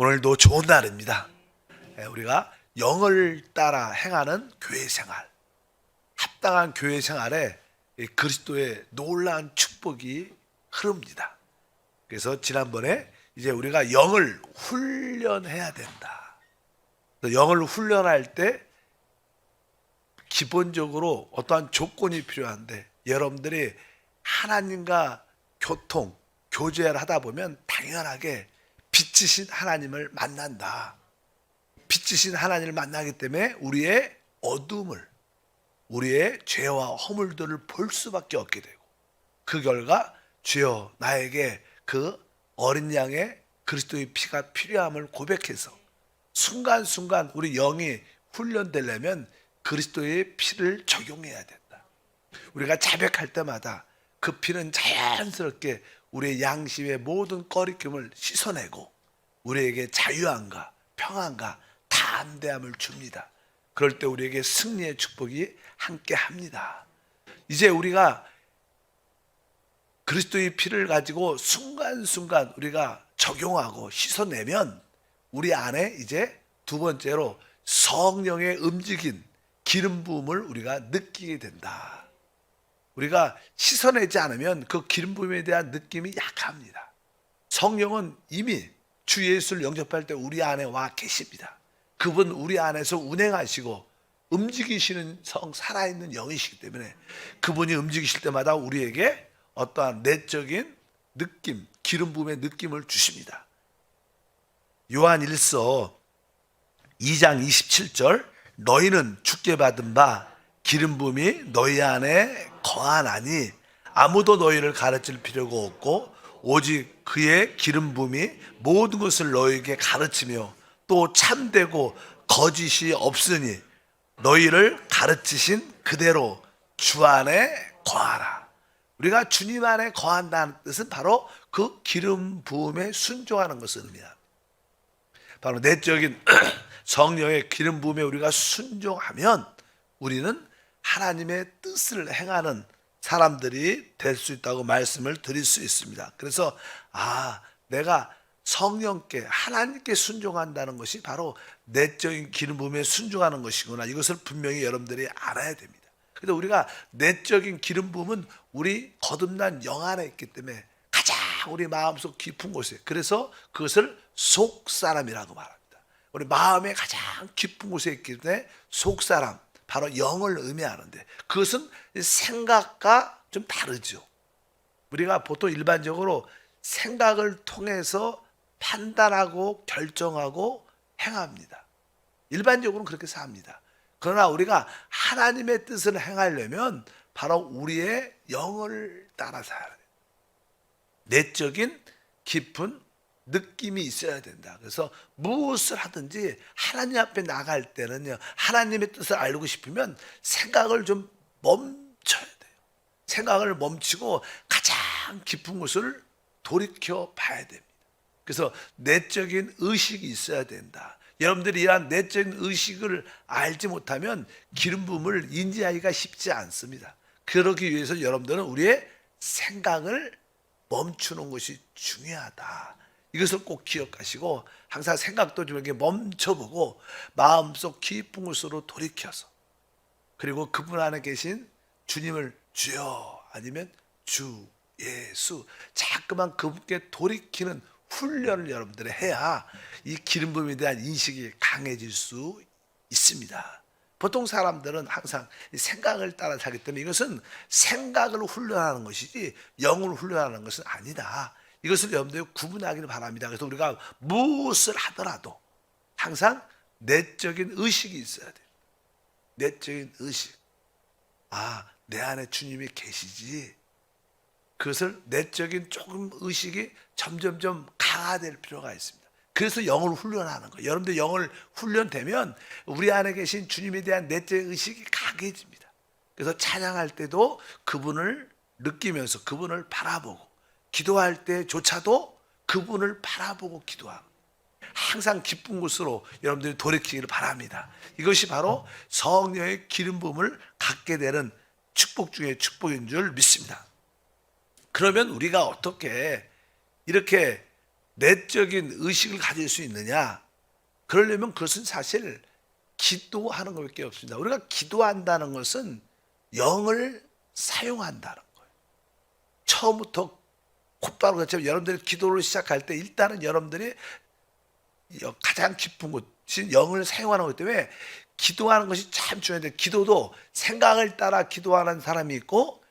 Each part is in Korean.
오늘도 좋은 날입니다. 우리가 영을 따라 행하는 교회 생활, 합당한 교회 생활에 그리스도의 놀라운 축복이 흐릅니다. 그래서 지난번에 이제 우리가 영을 훈련해야 된다. 영을 훈련할 때 기본적으로 어떠한 조건이 필요한데, 여러분들이 하나님과 교제를 하다 보면 당연하게 빛이신 하나님을 만난다. 빛이신 하나님을 만나기 때문에 우리의 어둠을, 우리의 죄와 허물들을 볼 수밖에 없게 되고, 그 결과 주여 나에게 그 어린 양의 그리스도의 피가 필요함을 고백해서 순간순간 우리 영이 훈련되려면 그리스도의 피를 적용해야 된다. 우리가 자백할 때마다 그 피는 자연스럽게 우리의 양심의 모든 꺼리낌을 씻어내고 우리에게 자유함과 평안과 담대함을 줍니다. 그럴 때 우리에게 승리의 축복이 함께 합니다. 이제 우리가 그리스도의 피를 가지고 순간순간 우리가 적용하고 씻어내면 우리 안에 이제 두 번째로 성령의 움직인 기름 부음을 우리가 느끼게 된다. 우리가 씻어내지 않으면 그 기름 부음에 대한 느낌이 약합니다. 성령은 이미 주 예수를 영접할 때 우리 안에 와 계십니다. 그분 우리 안에서 운행하시고 움직이시는 살아있는 영이시기 때문에 그분이 움직이실 때마다 우리에게 어떠한 내적인 느낌, 기름 부음의 느낌을 주십니다. 요한 1서 2장 27절, 너희는 주께 받은 바 기름 부음이 너희 안에 거하나니 아무도 너희를 가르칠 필요가 없고 오직 그의 기름 부음이 모든 것을 너희에게 가르치며 또 참되고 거짓이 없으니 너희를 가르치신 그대로 주 안에 거하라. 우리가 주님 안에 거한다는 뜻은 바로 그 기름 부음에 순종하는 것을 의미합니다. 바로 내적인 성령의 기름 부음에 우리가 순종하면 우리는 하나님의 뜻을 행하는 사람들이 될 수 있다고 말씀을 드릴 수 있습니다. 그래서 내가 성령께, 하나님께 순종한다는 것이 바로 내적인 기름 부음에 순종하는 것이구나. 이것을 분명히 여러분들이 알아야 됩니다. 그래서 우리가 내적인 기름 부음은 우리 거듭난 영 안에 있기 때문에 가장 우리 마음속 깊은 곳에, 그래서 그것을 속사람이라고 말합니다. 우리 마음의 가장 깊은 곳에 있기 때문에 속사람, 바로 영을 의미하는데, 그것은 생각과 좀 다르죠. 우리가 보통 일반적으로 생각을 통해서 판단하고 결정하고 행합니다. 일반적으로는 그렇게 삽니다. 그러나 우리가 하나님의 뜻을 행하려면 바로 우리의 영을 따라 살아야 돼요. 내적인 깊은 느낌이 있어야 된다. 그래서 무엇을 하든지 하나님 앞에 나갈 때는요, 하나님의 뜻을 알고 싶으면 생각을 좀 멈춰야 돼요. 생각을 멈추고 가장 깊은 곳을 돌이켜 봐야 됩니다. 그래서 내적인 의식이 있어야 된다. 여러분들이 이러한 내적인 의식을 알지 못하면 기름 부음을 인지하기가 쉽지 않습니다. 그러기 위해서 여러분들은 우리의 생각을 멈추는 것이 중요하다. 이것을 꼭 기억하시고 항상 생각도 좀 이렇게 멈춰보고 마음속 깊은 곳으로 돌이켜서, 그리고 그분 안에 계신 주님을 주여 아니면 주 예수 자꾸만 그분께 돌이키는 훈련을 여러분들이 해야 이 기름 부음에 대한 인식이 강해질 수 있습니다. 보통 사람들은 항상 생각을 따라 살기 때문에 이것은 생각을 훈련하는 것이지 영을 훈련하는 것은 아니다. 이것을 여러분들이 구분하기를 바랍니다. 그래서 우리가 무엇을 하더라도 항상 내적인 의식이 있어야 돼요. 내적인 의식. 내 안에 주님이 계시지. 그것을 내적인 조금 의식이 점점점 강화될 필요가 있습니다. 그래서 영을 훈련하는 거예요. 여러분들 영을 훈련되면 우리 안에 계신 주님에 대한 내적인 의식이 강해집니다. 그래서 찬양할 때도 그분을 느끼면서 그분을 바라보고, 기도할 때조차도 그분을 바라보고 기도하고, 항상 기쁜 곳으로 여러분들이 돌이키기를 바랍니다. 이것이 바로 성령의 기름 부음을 갖게 되는 축복 중에 축복인 줄 믿습니다. 그러면 우리가 어떻게 이렇게 내적인 의식을 가질 수 있느냐? 그러려면 그것은 사실 기도하는 것밖에 없습니다. 우리가 기도한다는 것은 영을 사용한다는 거예요. 처음부터 곧바로 그렇지만 여러분들이 기도를 시작할 때 일단은 여러분들이 가장 깊은 곳이 영을 사용하는 것 때문에 기도하는 것이 참 중요한데, 기도도 생각을 따라 기도하는 사람이 있고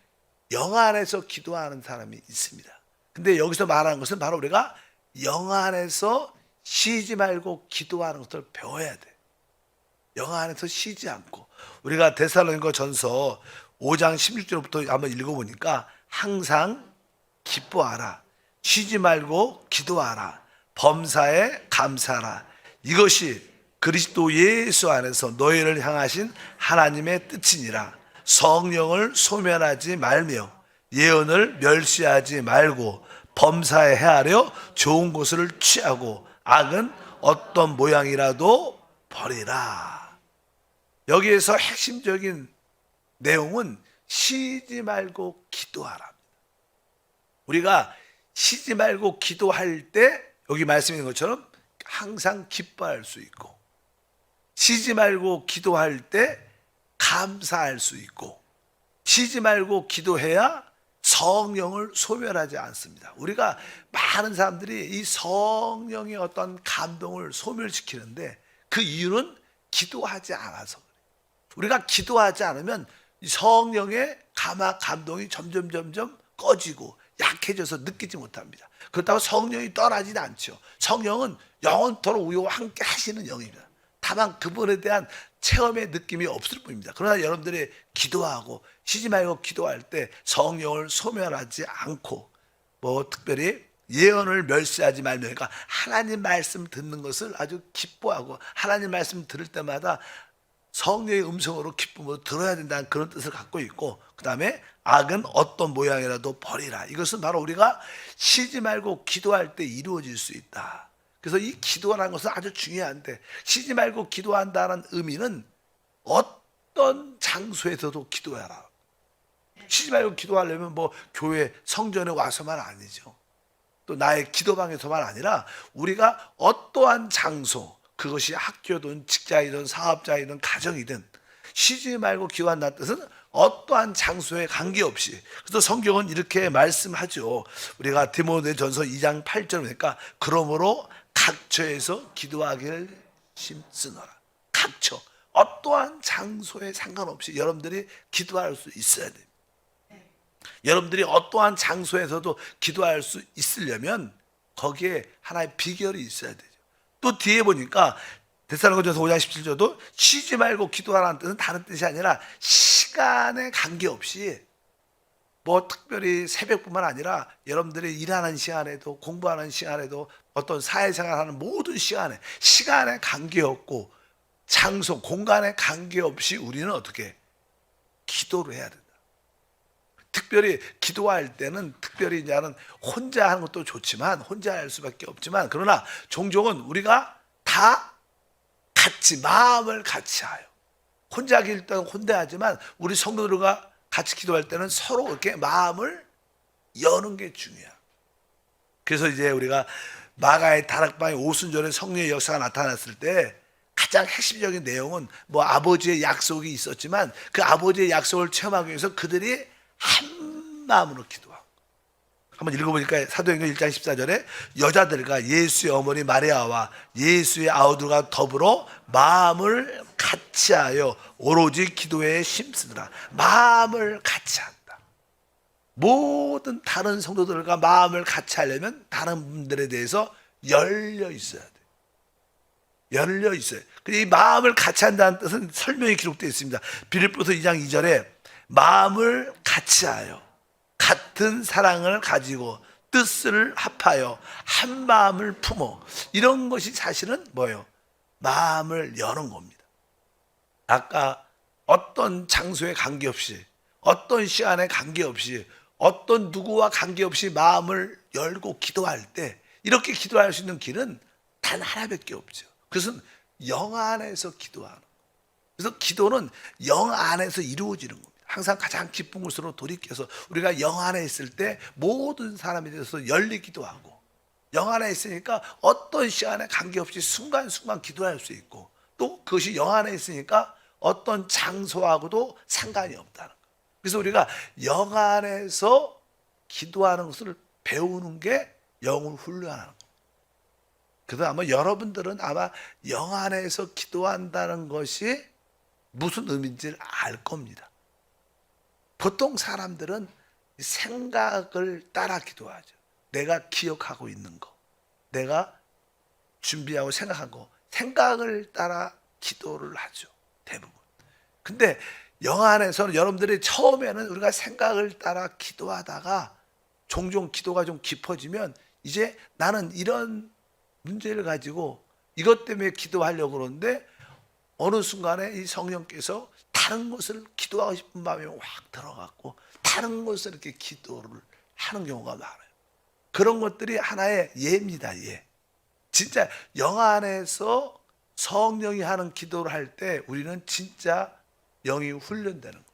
영 안에서 기도하는 사람이 있습니다. 근데 여기서 말하는 것은 바로 우리가 영 안에서 쉬지 말고 기도하는 것을 배워야 돼. 영 안에서 쉬지 않고, 우리가 데살로니가 전서 5장 16절부터 한번 읽어보니까 항상 기뻐하라, 쉬지 말고 기도하라, 범사에 감사하라, 이것이 그리스도 예수 안에서 너희를 향하신 하나님의 뜻이니라. 성령을 소멸하지 말며 예언을 멸시하지 말고 범사에 헤아려 좋은 것을 취하고 악은 어떤 모양이라도 버리라. 여기에서 핵심적인 내용은 쉬지 말고 기도하라. 우리가 쉬지 말고 기도할 때 여기 말씀에 있는 것처럼 항상 기뻐할 수 있고, 쉬지 말고 기도할 때 감사할 수 있고, 쉬지 말고 기도해야 성령을 소멸하지 않습니다. 우리가 많은 사람들이 이 성령의 어떤 감동을 소멸시키는데 그 이유는 기도하지 않아서 그래요. 우리가 기도하지 않으면 성령의 감동이 점점 꺼지고 약해져서 느끼지 못합니다. 그렇다고 성령이 떠나지는 않죠. 성령은 영원토록 우리와 함께 하시는 영입니다. 다만 그분에 대한 체험의 느낌이 없을 뿐입니다. 그러나 여러분들이 기도하고 쉬지 말고 기도할 때 성령을 소멸하지 않고, 특별히 예언을 멸시하지 말며, 그러니까 하나님 말씀 듣는 것을 아주 기뻐하고 하나님 말씀 들을 때마다 성령의 음성으로 기쁨으로 들어야 된다는 그런 뜻을 갖고 있고, 그 다음에 악은 어떤 모양이라도 버리라. 이것은 바로 우리가 쉬지 말고 기도할 때 이루어질 수 있다. 그래서 이 기도라는 것은 아주 중요한데, 쉬지 말고 기도한다는 의미는 어떤 장소에서도 기도해라. 쉬지 말고 기도하려면 교회 성전에 와서만 아니죠. 또 나의 기도방에서만 아니라 우리가 어떠한 장소, 그것이 학교든 직장이든 사업장이든 가정이든 쉬지 말고 기도한다는 뜻은 어떠한 장소에 관계없이. 그래서 성경은 이렇게 말씀하죠. 우리가 디모데전서 2장 8절 보니까 그러므로 각처에서 기도하기를 힘쓰노라. 각처, 어떠한 장소에 상관없이 여러분들이 기도할 수 있어야 돼요. 여러분들이 어떠한 장소에서도 기도할 수 있으려면 거기에 하나의 비결이 있어야 되죠. 또 뒤에 보니까 데살로니가전서 5장 17절도 쉬지 말고 기도하라는 뜻은 다른 뜻이 아니라 시간에 관계없이, 특별히 새벽뿐만 아니라 여러분들이 일하는 시간에도, 공부하는 시간에도, 어떤 사회생활하는 모든 시간에 관계없고 장소, 공간에 관계없이 우리는 어떻게 기도를 해야 된다. 특별히 기도할 때는 특별히 나는 혼자 하는 것도 좋지만, 혼자 할 수밖에 없지만, 그러나 종종은 우리가 다 같이 마음을 같이 하여, 혼자 하길 때는 혼자 하지만 우리 성도들과 같이 기도할 때는 서로 이렇게 마음을 여는 게 중요해요. 그래서 이제 우리가 마가의 다락방의 오순절에 성령의 역사가 나타났을 때 가장 핵심적인 내용은 아버지의 약속이 있었지만 그 아버지의 약속을 체험하기 위해서 그들이 한 마음으로 기도하고, 한번 읽어보니까 사도행전 1장 14절에 여자들과 예수의 어머니 마리아와 예수의 아우들과 더불어 마음을 같이하여 오로지 기도에 힘쓰더라. 마음을 같이 한다. 모든 다른 성도들과 마음을 같이 하려면 다른 분들에 대해서 열려 있어야 돼. 열려 있어요. 이 마음을 같이 한다는 뜻은 설명이 기록되어 있습니다. 빌립보서 2장 2절에 마음을 같이하여 같은 사랑을 가지고 뜻을 합하여 한 마음을 품어, 이런 것이 사실은 뭐예요? 마음을 여는 겁니다. 아까 어떤 장소에 관계없이, 어떤 시간에 관계없이, 어떤 누구와 관계없이 마음을 열고 기도할 때, 이렇게 기도할 수 있는 길은 단 하나밖에 없죠. 그것은 영 안에서 기도하는 거예요. 그래서 기도는 영 안에서 이루어지는 겁니다. 항상 가장 기쁜 곳으로 돌이켜서 우리가 영 안에 있을 때 모든 사람에 대해서 열리기도 하고, 영 안에 있으니까 어떤 시간에 관계없이 순간순간 기도할 수 있고, 또 그것이 영 안에 있으니까 어떤 장소하고도 상관이 없다는 거예요. 그래서 우리가 영 안에서 기도하는 것을 배우는 게 영을 훈련하는 거예요. 그래서 아마 여러분들은 아마 영 안에서 기도한다는 것이 무슨 의미인지를 알 겁니다. 보통 사람들은 생각을 따라 기도하죠. 내가 기억하고 있는 거, 내가 준비하고 생각한 거, 생각을 따라 기도를 하죠, 대부분. 근데 영 안에서는 여러분들이 처음에는 우리가 생각을 따라 기도하다가 종종 기도가 좀 깊어지면 이제 나는 이런 문제를 가지고 이것 때문에 기도하려고 그러는데 어느 순간에 이 성령께서 다른 것을 기도하고 싶은 마음이 확 들어갔고 다른 것을 이렇게 기도를 하는 경우가 많아요. 그런 것들이 하나의 예입니다. 예. 진짜 영 안에서 성령이 하는 기도를 할 때 우리는 진짜 영이 훈련되는 거예요.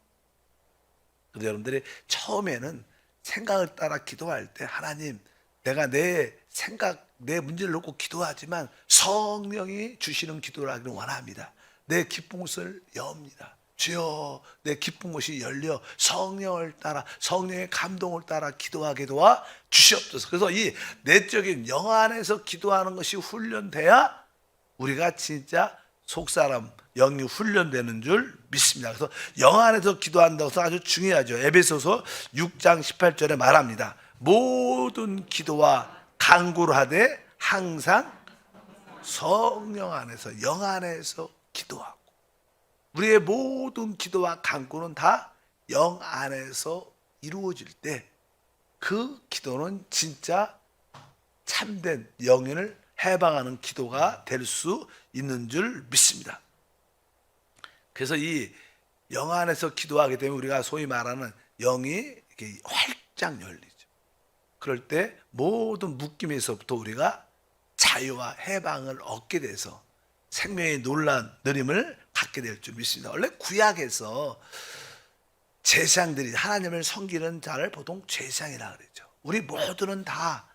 그래서 여러분들이 처음에는 생각을 따라 기도할 때 하나님, 내가 내 생각, 내 문제를 놓고 기도하지만 성령이 주시는 기도를 하기를 원합니다. 내 기쁜 곳을 엽니다. 주여, 내 기쁜 곳이 열려 성령을 따라, 성령의 감동을 따라 기도하게 도와 주시옵소서. 그래서 이 내적인 영 안에서 기도하는 것이 훈련돼야 우리가 진짜 속사람 영이 훈련되는 줄 믿습니다. 그래서 영 안에서 기도한다고 해서 아주 중요하죠. 에베소서 6장 18절에 말합니다. 모든 기도와 간구를 하되 항상 성령 안에서, 영 안에서 기도하고, 우리의 모든 기도와 간구는 다 영 안에서 이루어질 때 그 기도는 진짜 참된 영혼을 해방하는 기도가 될 수 있는 줄 믿습니다. 그래서 이 영 안에서 기도하게 되면 우리가 소위 말하는 영이 이렇게 활짝 열리죠. 그럴 때 모든 묶임에서부터 우리가 자유와 해방을 얻게 돼서 생명의 놀라운 느림을 갖게 될 줄 믿습니다. 원래 구약에서 제사장들이 하나님을 섬기는 자를 보통 제사장이라고 그러죠. 우리 모두는 다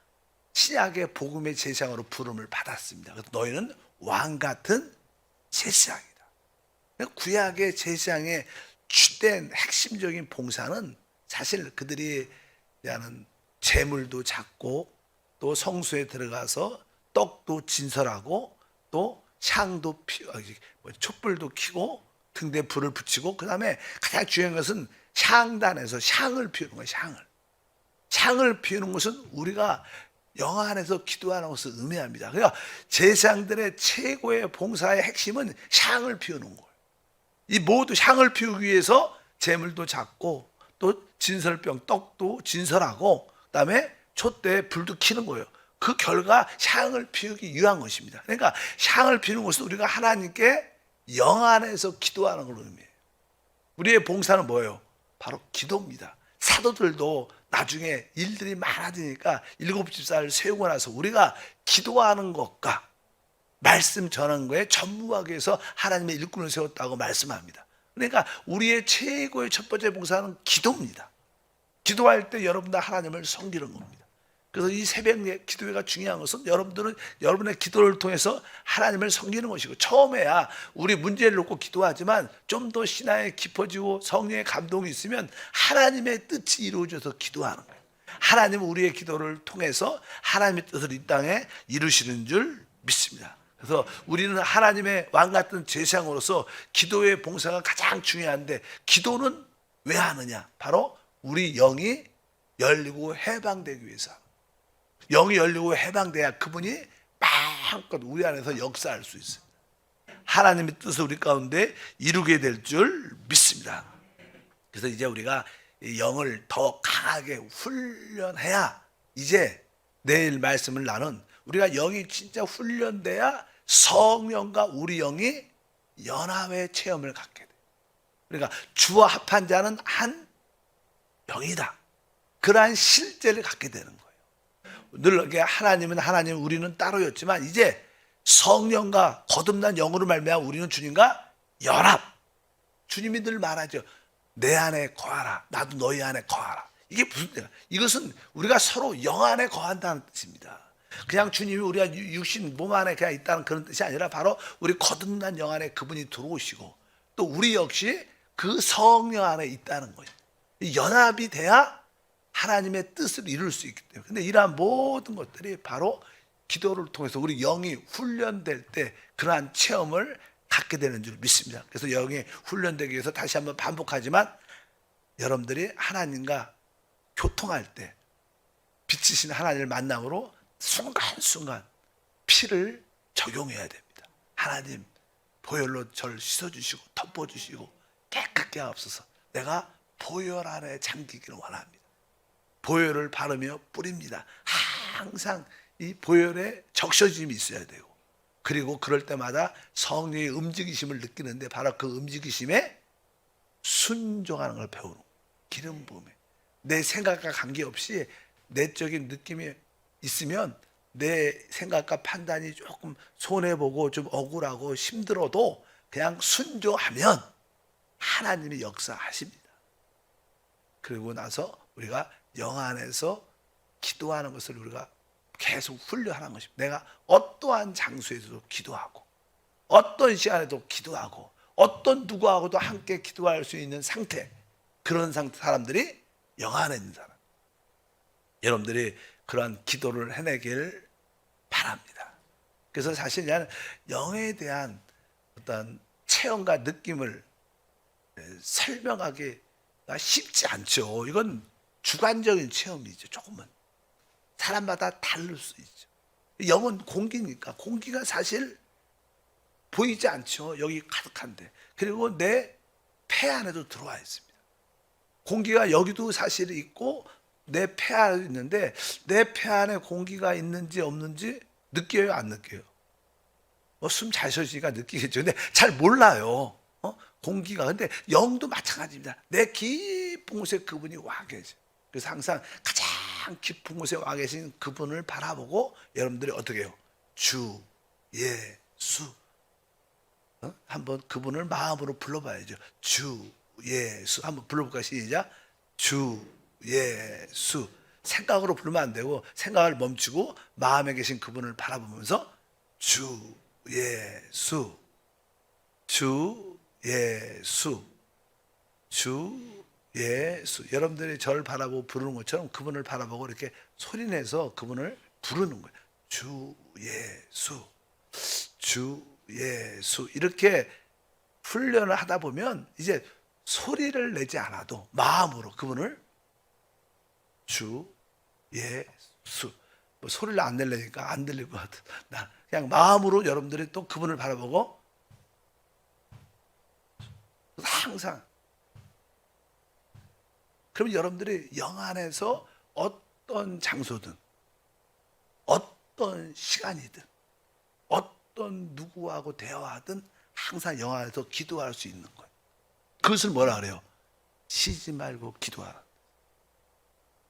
신약의 복음의 제사장으로 부름을 받았습니다. 그래서 너희는 왕 같은 제사장이다. 구약의 제사장의 주된 핵심적인 봉사는 사실 그들이 하는 제물도 잡고 또 성소에 들어가서 떡도 진설하고 또 향도 촛불도 켜고 등대에 불을 붙이고, 그 다음에 가장 중요한 것은 향단에서 향을 피우는 거예요. 향을 피우는 것은 우리가 영 안에서 기도하는 것을 의미합니다. 그러니까 제사장들의 최고의 봉사의 핵심은 향을 피우는 거예요. 이 모두 향을 피우기 위해서 제물도 잡고 또 진설병 떡도 진설하고 그다음에 촛대에 불도 켜는 거예요. 그 결과 향을 피우기 위한 것입니다. 그러니까 향을 피우는 것은 우리가 하나님께 영 안에서 기도하는 걸 의미해요. 우리의 봉사는 뭐예요? 바로 기도입니다. 사도들도 나중에 일들이 많아지니까 7집사를 세우고 나서 우리가 기도하는 것과 말씀 전하는 거에 전무하기 위해서 하나님의 일꾼을 세웠다고 말씀합니다. 그러니까 우리의 최고의 첫 번째 봉사는 기도입니다. 기도할 때 여러분들 하나님을 섬기는 겁니다. 그래서 이 새벽 기도회가 중요한 것은 여러분들은 여러분의 기도를 통해서 하나님을 섬기는 것이고, 처음에야 우리 문제를 놓고 기도하지만 좀 더 신앙이 깊어지고 성령의 감동이 있으면 하나님의 뜻이 이루어져서 기도하는 거예요. 하나님은 우리의 기도를 통해서 하나님의 뜻을 이 땅에 이루시는 줄 믿습니다. 그래서 우리는 하나님의 왕 같은 제사장으로서 기도의 봉사가 가장 중요한데, 기도는 왜 하느냐? 바로 우리 영이 열리고 해방되기 위해서. 영이 열리고 해방돼야 그분이 마음껏 우리 안에서 역사할 수 있어요. 하나님의 뜻을 우리 가운데 이루게 될 줄 믿습니다. 그래서 이제 우리가 영을 더 강하게 훈련해야, 이제 내일 말씀을 나눈 우리가 영이 진짜 훈련돼야 성령과 우리 영이 연합의 체험을 갖게 돼. 그러니까 주와 합한 자는 한 영이다. 그러한 실제를 갖게 되는 거예요. 늘 하나님은 하나님, 우리는 따로였지만 이제 성령과 거듭난 영으로 말미암아 우리는 주님과 연합. 주님이 늘 말하죠. 내 안에 거하라. 나도 너희 안에 거하라. 이게 무슨 뜻이야? 이것은 우리가 서로 영 안에 거한다는 뜻입니다. 그냥 주님이 우리가 육신 몸 안에 그냥 있다는 그런 뜻이 아니라 바로 우리 거듭난 영 안에 그분이 들어오시고 또 우리 역시 그 성령 안에 있다는 거예요. 이 연합이 돼야 하나님의 뜻을 이룰 수 있기 때문에. 근데 이러한 모든 것들이 바로 기도를 통해서 우리 영이 훈련될 때 그러한 체험을 갖게 되는 줄 믿습니다. 그래서 영이 훈련되기 위해서 다시 한번 반복하지만 여러분들이 하나님과 교통할 때 빛이신 하나님을 만남으로 순간순간 피를 적용해야 됩니다. 하나님 보혈로 저를 씻어주시고 덮어주시고 깨끗게 하옵소서. 내가 보혈 안에 잠기기를 원합니다. 보혈을 바르며 뿌립니다. 항상 이 보혈에 적셔짐이 있어야 되고 그리고 그럴 때마다 성령의 움직이심을 느끼는데 바로 그 움직이심에 순종하는 걸 배우는 거예요. 기름 부음에 내 생각과 관계없이 내적인 느낌이 있으면 내 생각과 판단이 조금 손해보고 좀 억울하고 힘들어도 그냥 순종하면 하나님이 역사하십니다. 그리고 나서 우리가 영 안에서 기도하는 것을 우리가 계속 훈련하는 것입니다. 내가 어떠한 장소에서도 기도하고 어떤 시간에도 기도하고 어떤 누구하고도 함께 기도할 수 있는 상태, 그런 사람들이 영 안에 있는 사람. 여러분들이 그러한 기도를 해내길 바랍니다. 그래서 사실 나는 영에 대한 어떤 체험과 느낌을 설명하기가 쉽지 않죠. 이건 주관적인 체험이죠. 조금은 사람마다 다를 수 있죠. 영은 공기니까 공기가 사실 보이지 않죠. 여기 가득한데. 그리고 내 폐 안에도 들어와 있습니다. 공기가 여기도 사실 있고 내 폐 안에 있는데 내 폐 안에 공기가 있는지 없는지 느껴요, 안 느껴요? 숨 잘 쉬시니까 느끼겠죠. 근데 잘 몰라요. 공기가. 근데 영도 마찬가지입니다. 내 깊은 곳에 그분이 와 계세요. 그래서 항상 가장 깊은 곳에 와 계신 그분을 바라보고 여러분들이 어떻게 해요? 주 예수. 한번 그분을 마음으로 불러봐야죠. 주 예수. 한번 불러볼까요? 시작. 주 예수. 생각으로 부르면 안 되고 생각을 멈추고 마음에 계신 그분을 바라보면서 주 예수, 주 예수, 주 예수. 여러분들이 저를 바라보고 부르는 것처럼 그분을 바라보고 이렇게 소리내서 그분을 부르는 거예요. 주 예수, 주 예수. 이렇게 훈련을 하다 보면 이제 소리를 내지 않아도 마음으로 그분을 주 예수. 뭐 소리를 안 내려니까 안 들릴 것 같아. 나 그냥 마음으로 여러분들이 또 그분을 바라보고 항상. 그럼 여러분들이 영 안에서 어떤 장소든 어떤 시간이든 어떤 누구하고 대화하든 항상 영 안에서 기도할 수 있는 거예요. 그것을 뭐라 그래요? 쉬지 말고 기도하라.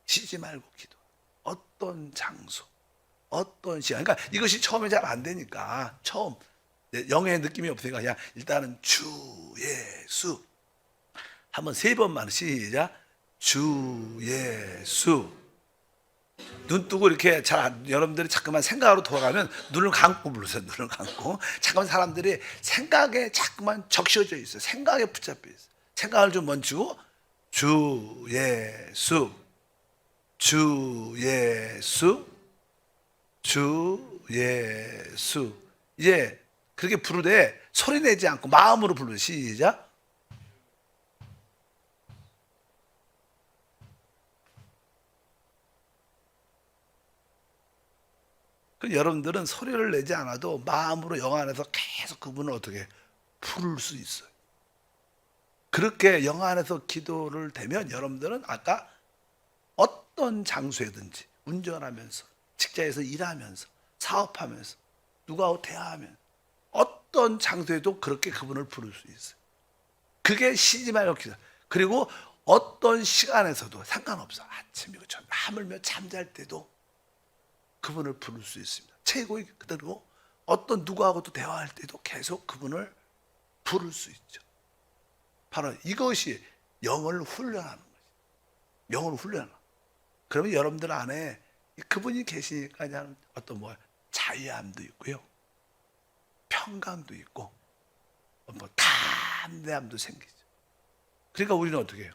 쉬지 말고 기도. 어떤 장소, 어떤 시간. 그러니까 이것이 처음에 잘 안 되니까 처음 영의 느낌이 없으니까 그냥 일단은 주 예수 한번 3번만 시작. 주 예수. 눈 뜨고 이렇게 여러분들이 자꾸만 생각으로 돌아가면 눈을 감고 부르세요. 눈을 감고. 잠깐만 사람들이 생각에 자꾸만 적셔져 있어요. 생각에 붙잡혀 있어요. 생각을 좀 멈추고 주 예수, 주 예수, 주 예수. 이제 그렇게 부르되 소리 내지 않고 마음으로 부르. 시작. 여러분들은 소리를 내지 않아도 마음으로 영 안에서 계속 그분을 어떻게 부를 수 있어요. 그렇게 영 안에서 기도를 되면 여러분들은 아까 어떤 장소에든지 운전하면서 직장에서 일하면서 사업하면서 누구하고 대화하면 어떤 장소에도 그렇게 그분을 부를 수 있어요. 그게 쉬지 말고 기도. 그리고 어떤 시간에서도 상관없어. 아침이고 저녁 하물며 잠잘 때도 그분을 부를 수 있습니다. 최고의 그대로 어떤 누구하고도 대화할 때도 계속 그분을 부를 수 있죠. 바로 이것이 영을 훈련하는 거죠. 영을 훈련하는. 그러면 여러분들 안에 그분이 계시니까 그냥 어떤 뭐 자유함도 있고요, 평강도 있고, 뭐 담대함도 생기죠. 그러니까 우리는 어떻게 해요?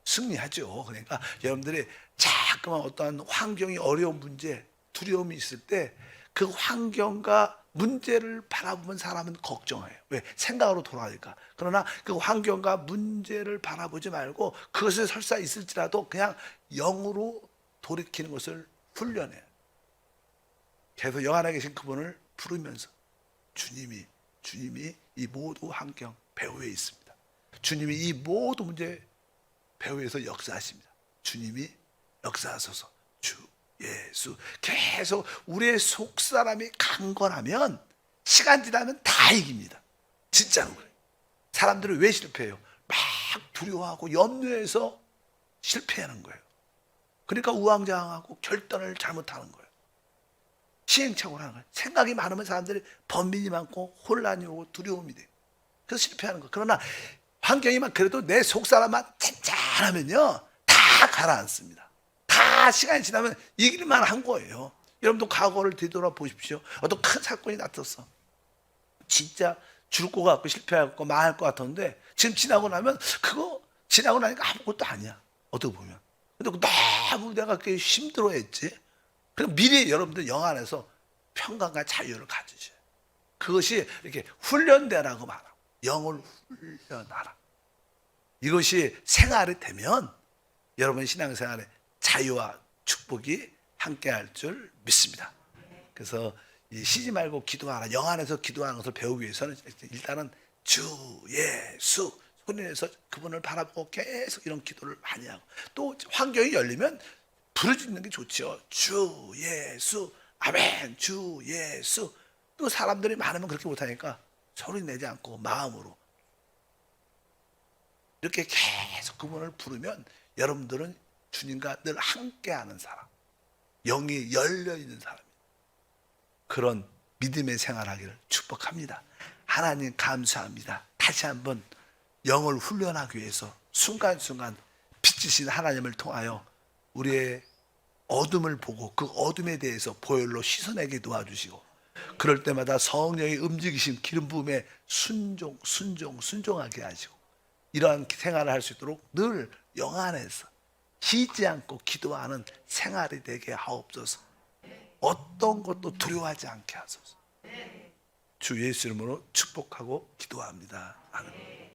승리하죠. 그러니까 여러분들이 자꾸만 어떠한 환경이 어려운 문제, 두려움이 있을 때 그 환경과 문제를 바라보면 사람은 걱정해요. 왜? 생각으로 돌아가니까. 그러나 그 환경과 문제를 바라보지 말고 그것에 설사 있을지라도 그냥 영으로 돌이키는 것을 훈련해요. 계속 영 안에 계신 그분을 부르면서 주님이 이 모든 환경 배후에 있습니다. 주님이 이 모든 문제 배후에서 역사하십니다. 주님이 역사하소서. 주 예수. 계속 우리의 속사람이 강건하면 시간 지나면 다 이깁니다. 진짜로 그래요. 사람들은 왜 실패해요? 막 두려워하고 염려해서 실패하는 거예요. 그러니까 우왕좌왕하고 결단을 잘못하는 거예요. 시행착오를 하는 거예요. 생각이 많으면 사람들이 번민이 많고 혼란이 오고 두려움이 돼요. 그래서 실패하는 거예요. 그러나 환경이 막 그래도 내 속사람만 잔잔하면요 다 가라앉습니다. 다 시간이 지나면 이길만 한 거예요. 여러분도 과거를 되돌아보십시오. 어떤 큰 사건이 나타났어. 진짜 죽을 것 같고 실패할 것 망할 것 같았는데 지금 지나고 나면 그거 지나고 나니까 아무것도 아니야. 어떻게 보면. 근데 너무 내가 그렇게 힘들어했지. 그럼 미리 여러분들 영 안에서 평강과 자유를 가지셔요. 그것이 이렇게 훈련되라고 말하고 영을 훈련하라. 이것이 생활이 되면 여러분 신앙생활에 자유와 축복이 함께할 줄 믿습니다. 그래서 이 쉬지 말고 기도하라. 영 안에서 기도하는 것을 배우기 위해서는 일단은 주 예수 소리내서 그분을 바라보고 계속 이런 기도를 많이 하고, 또 환경이 열리면 부르짖는 게 좋죠. 주 예수 아멘 주 예수. 또 사람들이 많으면 그렇게 못하니까 소리 내지 않고 마음으로 이렇게 계속 그분을 부르면 여러분들은 주님과 늘 함께하는 사람, 영이 열려있는 사람입니다. 그런 믿음의 생활하기를 축복합니다. 하나님 감사합니다. 다시 한번 영을 훈련하기 위해서 순간순간 빛이신 하나님을 통하여 우리의 어둠을 보고 그 어둠에 대해서 보혈로 씻어내게 도와주시고, 그럴 때마다 성령이 움직이신 기름 부음에 순종하게 하시고, 이러한 생활을 할 수 있도록 늘 영 안에서 쉬지 않고 기도하는 생활이 되게 하옵소서. 어떤 것도 두려워하지 않게 하소서. 주 예수 이름으로 축복하고 기도합니다. 아멘.